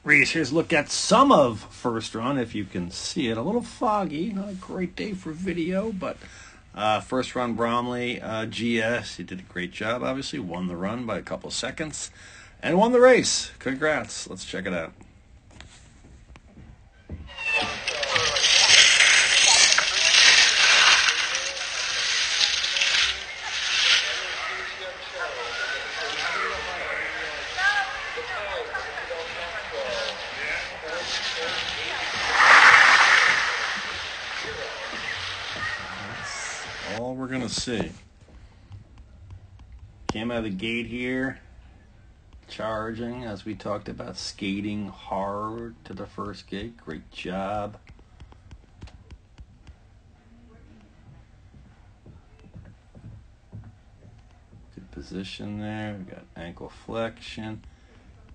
Reese, here's a look at some of first run, if you can see it. A little foggy, not a great day for video, but first run Bromley, GS, he did a great job, obviously. Won the run by a couple seconds and won the race. Congrats. Let's check it out. That's all we're gonna see. Came out of the gate here, charging, as we talked about, skating hard to the first gate. Great job. Good position there. We got ankle flexion.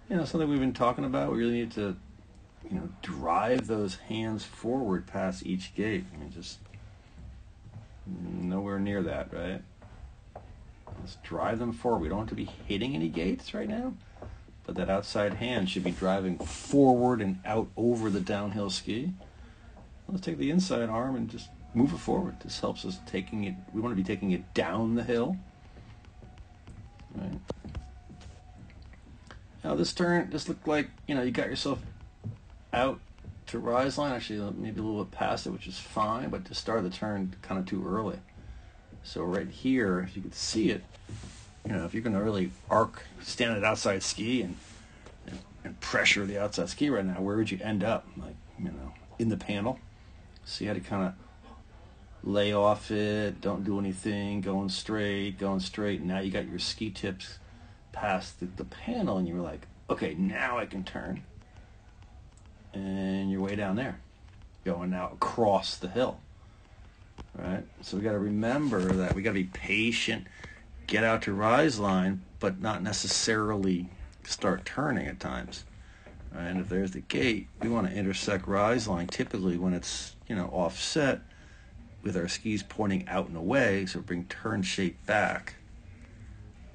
You know, something we've been talking about. We really need to, drive those hands forward past each gate. I mean, just nowhere near that, right? Let's drive them forward. We don't have to be hitting any gates right now, but that outside hand should be driving forward and out over the downhill ski. Let's take the inside arm and just move it forward. This helps us taking it. We want to be taking it down the hill. Right. Now this turn just looked like, you got yourself out to rise line, actually maybe a little bit past it, which is fine, but to start the turn kind of too early. So right here, if you could see it, if you're going to really stand at outside ski and pressure the outside ski right now, where would you end up? Like, in the panel. So you had to kind of lay off it, don't do anything, going straight. Now you got your ski tips past the panel, and you were like, okay, now I can turn. And you're way down there, going now across the hill. Right? So we got to remember that we got to be patient, get out to rise line, but not necessarily start turning at times. Right? And if there's the gate, we want to intersect rise line typically when it's offset with our skis pointing out and away, so bring turn shape back.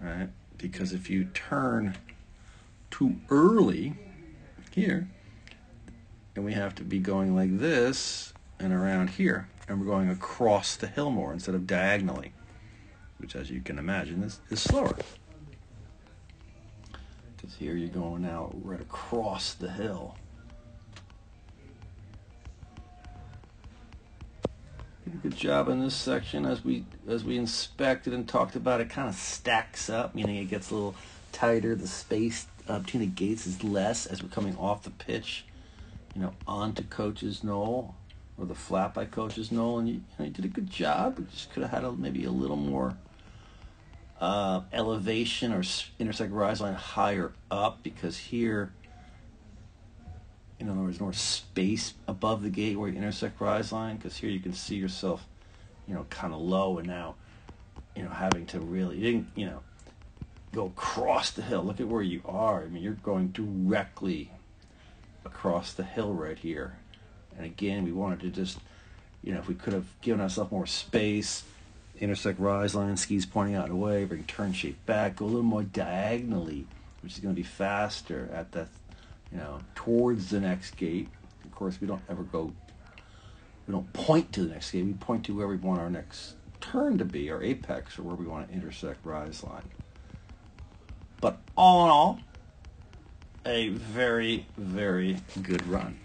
Right? Because if you turn too early here, then we have to be going like this and around here, and we're going across the hill more instead of diagonally, which, as you can imagine, is slower. Because here you're going now right across the hill. Did a good job in this section. As we inspected and talked about, it kind of stacks up, meaning it gets a little tighter. The space between the gates is less as we're coming off the pitch, onto Coach's Knoll, or the flat by Coach's Knoll, and you did a good job. You just could have had maybe a little more elevation or intersect rise line higher up, because here, there was more space above the gate where you intersect rise line, because here you can see yourself, kind of low, and now, having to really, you didn't, go across the hill. Look at where you are. I mean, you're going directly across the hill right here. And again, we wanted to just, if we could have given ourselves more space, intersect rise line, skis pointing out and away, bring turn shape back, go a little more diagonally, which is going to be faster at that, towards the next gate. Of course, we don't point to the next gate. We point to where we want our next turn to be, our apex, or where we want to intersect rise line. But all in all, a very, very good run.